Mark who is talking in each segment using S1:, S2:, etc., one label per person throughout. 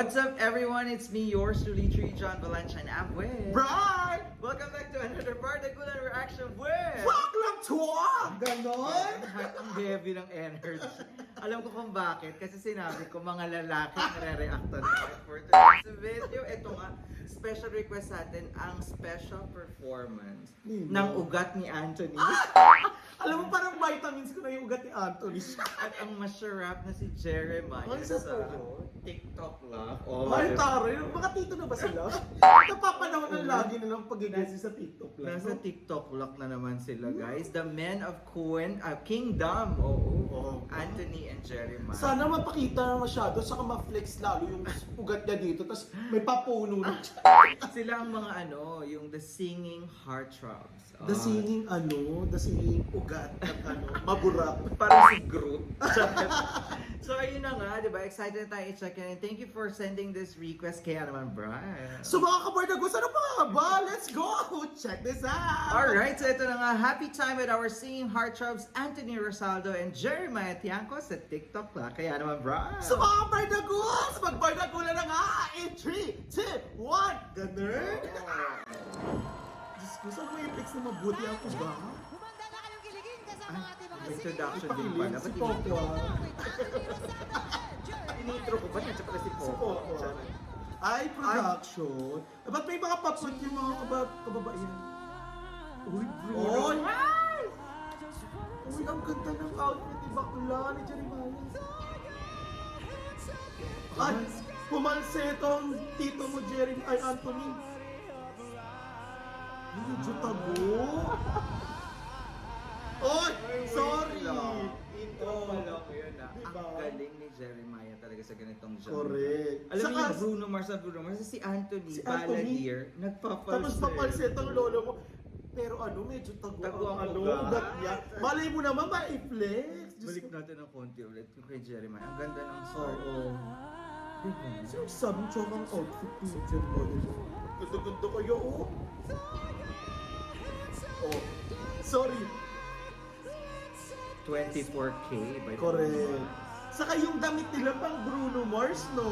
S1: What's up, everyone? It's me, yours truly, John Valencia, and I'm with...
S2: Brian!
S1: Welcome back to another Particular Reaction with...
S2: Fuck lang tuwa! Ganon!
S1: Ang heavy ng energy. Alam ko kung bakit, kasi sinabi ko mga lalaki nare-react on for today's video. Ito nga, special request sa atin, ang special performance ng ugat ni Anthony.
S2: Alam mo, parang vitamins ko na yung ugat ni Anthony.
S1: At ang masarap na si Jeremiah
S2: Ano
S1: sa
S2: sa
S1: TikTok lang. Oh,
S2: Ay, taro. Mga tito na ba sila? Napapanahon ng lagi nilang pag-guess sa TikTok lang.
S1: Nasa TikTok lock na naman sila, guys. The men of Kingdom. Oo. Anthony and Jeremiah.
S2: Sana mapakita na masyado, saka ma-flex lalo yung ugat niya dito, tapos may papuno na.
S1: Sila ang mga yung the singing heartthrobs.
S2: The singing ugat at maburak.
S1: Parang si Groot. So ayun na nga, di ba? Excited na tayo i-check in. And thank you for sending this request. Kaya naman, Brian.
S2: So mga kabardagus, ano pa nga ba? Let's go! Check this out!
S1: Alright, so ito na nga. Happy time with our singing heartthrobs, Anthony Rosaldo and Jeremiah Tiangco sa TikTok la. Kaya naman, Brian.
S2: So mga kabardagus, magbardagulan na nga in 3, 2, 1, ganun! Diyos ko, saan may flex na mabuti ako ba?
S3: Humanda na kayong kiligin kasama ang ating mga
S1: Introduction din pala.
S2: Si
S1: Ba't
S2: Popo.
S1: Inintro ko ba? Nandiyan pala si
S2: Si
S1: Popo.
S2: Popo. Ay, production. Ba't may mga papot yung mga kababaihan? Uy, bro. Uy! Uy, ang ganda ng outfit ni Bakla ni Jeremiah. At pumalsetong tito mo, Anthony. Medyo tago. Oy! Sorry!
S1: Intro pa lang yun na.
S2: Diba?
S1: Ang galing ni Jeremiah talaga sa ganitong genre.
S2: Correct.
S1: Alam mo
S2: Saka-
S1: yung Bruno Mars, si Anthony,
S2: Si Anthony,
S1: Balladeer, nagpapalse.
S2: Tapos papalset ang lolo mo. Pero medyo tago
S1: Tago ang
S2: ang
S1: ugat.
S2: ugat niya. Malay mo naman, ma-flex. Diyos
S1: Balik
S2: ko.
S1: natin ng konti ulit yung kay Jeremiah. Ang ganda ng start.
S2: Oo.
S1: Diba?
S2: Sino sabi tsaka ang outfit ni Jeremiah? Ganda-ganda kayo, oh. Oh. Sorry.
S1: 24K by the way.
S2: Correct. Saka yung damit nila pang Bruno Mars, no?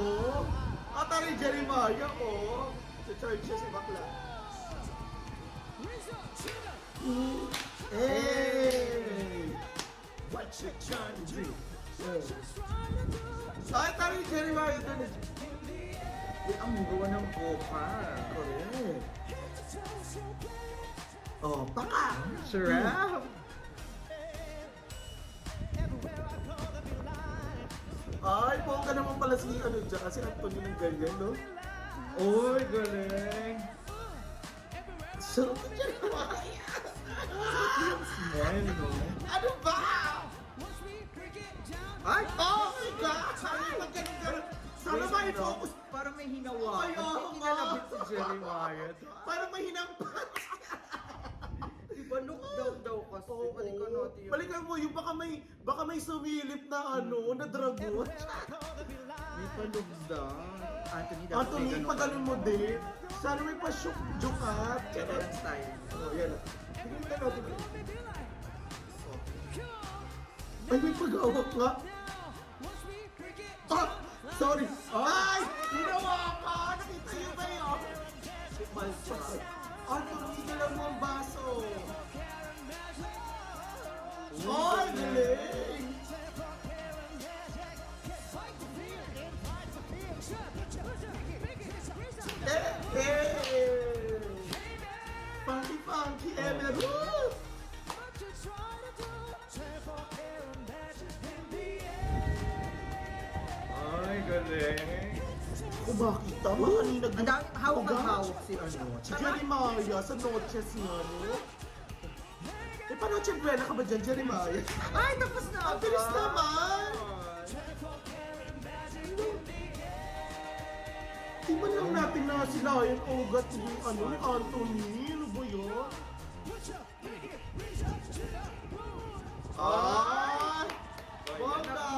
S2: At ari Jeremiah, oh. Sa church siya si Bakla. Hey! What you trying to do? Ay, tari Jeremiah doon.
S1: Uy, ang gawa ng coca.
S2: Correct. Oh, paka!
S1: Sarap!
S2: Ay, bongga naman pala si dyan, kasi Anthony ng ganyan, no?
S1: Uy, galing!
S2: Sarap na Jeremiah!
S1: Smile, no?
S2: Ano ba?
S1: Ay!
S2: Oh my God! Sana magkaroon. Sana may focus.
S1: Parang may hinawa.
S2: Ay, oo
S1: Hindi
S2: nga.
S1: kinalabit si Jeremiah.
S2: Parang may hinampas.
S1: Diba, look down daw kasi. Balikan natin yun.
S2: Balikan mo yung baka may sumilip na na dragon.
S1: May pa-look down. Anthony, dapat
S2: Anthony,
S1: may
S2: pag ganun mo din. Sana may pa-jukat.
S1: Ganun style.
S2: Oh, yan. Tingnan ka natin. Ay, may pag-awak nga. Ah! Sorry! Ay! Ginawa ka! Nakita niyo ba yun? Anthony, dala mo ang baso. Ay, galing! Hey! Funky, Emerald!
S1: Ay, galing.
S2: Kung makita mo kanina
S1: Ang dami, hawak si
S2: Si Jeremiah sa noches niya, no? Eh, paano Chembrela ka ba dyan, Jeremiah?
S1: Ay, tapos na
S2: Ang bilis naman! Di ba lang natin na sila yung ugat ni Anthony? Ano ba yun? Ay! Bongga!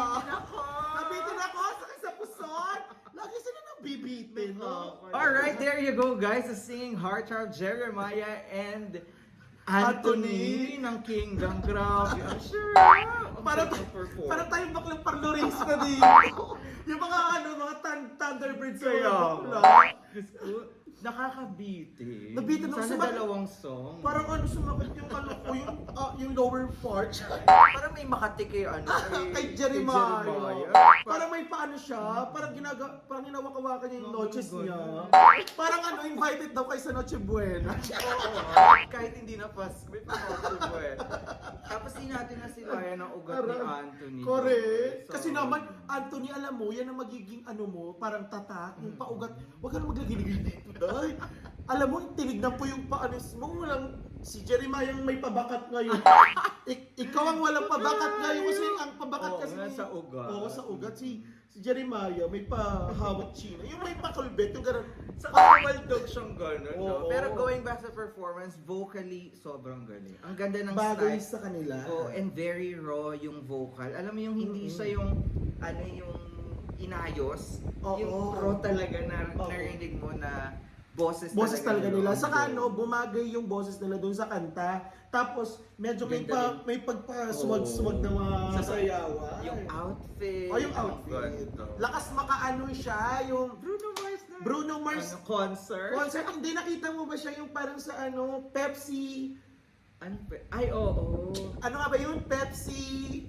S2: Nabitin ako! Sakit sa puson! Lagi sila nang bibitin, no?
S1: Alright, there you go, guys. The singing heartthrob Jeremiah and Anthony ng Kingdom. Grabe, ang sure.
S2: Para tayong baklang parlorista dito. Yung mga mga Thunderbirds sa
S1: Kaya,
S2: bakla.
S1: Diyos ko, nakakabitin.
S2: Nabitin ako
S1: Sana
S2: sa mga-
S1: dalawang song.
S2: Parang sumakit yung ko, yung lower part.
S1: Parang may makati kay
S2: Kay Jeremiah.
S1: Jeremiah.
S2: Parang may paano siya, parang ginawakawakan niya yung
S1: Oh,
S2: noches
S1: ganun.
S2: niya. Parang invited daw kay sa Noche Buena.
S1: Oo, kahit hindi na Pasko, may pang-October eh. Tapos di natin na sila yan ang ugat ni Anthony.
S2: Correct.
S1: So,
S2: Kasi naman, Anthony, alam mo, yan ang magiging mo, parang tatak, yung paugat. Huwag ka na maglagay dito, dahil. Alam mo, tinignan po yung paanis mo, walang, si Jeremiah yung may pabakat ngayon. Ikaw ang walang pabakat ngayon kasi ang pabakat
S1: Oo,
S2: kasi
S1: nasa ugat.
S2: Oo, sa ugat. Si Jeremiah may pahawak China. Yung may pakulbet, yung gano'n.
S1: Sa kapawaldog siyang gano'n, no?
S2: Oo.
S1: Pero going back sa performance, vocally, sobrang galing. Ang ganda ng
S2: Bagay
S1: style.
S2: sa kanila.
S1: Oh, and very raw yung vocal. Alam mo yung hindi siya yung, yung inayos.
S2: Oo.
S1: Yung raw talaga na
S2: Oo.
S1: narinig mo na boses
S2: Talaga nila.
S1: yun.
S2: Saka bumagay yung boses nila doon sa kanta. Tapos, medyo
S1: Ganda
S2: may pagpasuwag-suwag na mga
S1: Sa-
S2: sayawan.
S1: Yung outfit.
S2: Yung outfit.
S1: Ganda.
S2: Lakas makaano siya, yung
S1: Bruno Mars na.
S2: Bruno Mars
S1: Concert.
S2: concert. Hindi nakita mo ba siya yung parang sa Pepsi?
S1: Ano ba? Ay, oo.
S2: Ano nga ba yun? Pepsi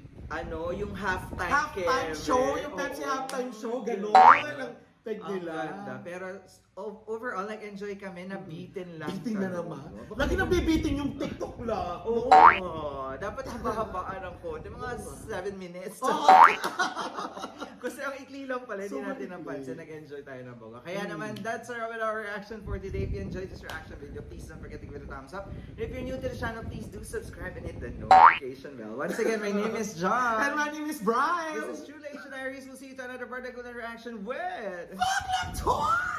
S1: Yung halftime
S2: halftime
S1: Kevin.
S2: show. Yung Pepsi
S1: Oo.
S2: halftime show. Ganon. Ang peg
S1: Ang
S2: nila.
S1: ganda. Pero overall, enjoy kami na beaten lang.
S2: Biting na naman.
S1: Baka
S2: Lagi nang bibiting yung TikTok la.
S1: Oo. Dapat haba-habaan ng konti. Mga 7 minutes.
S2: Oo.
S1: Kasi ang ikli lang pala, hindi
S2: So,
S1: natin
S2: ikli.
S1: napansin. Nag-enjoy tayo ng boga. Kaya naman, that's our reaction for today. If you enjoyed this reaction video, please don't forget to give it a thumbs up. And if you're new to the channel, please do subscribe and hit the notification bell. Once again, my name is John.
S2: And my name is Brian.
S1: This is True Lation Diaries. We'll see you to another part of reaction with...
S2: Fuck lang, Toy!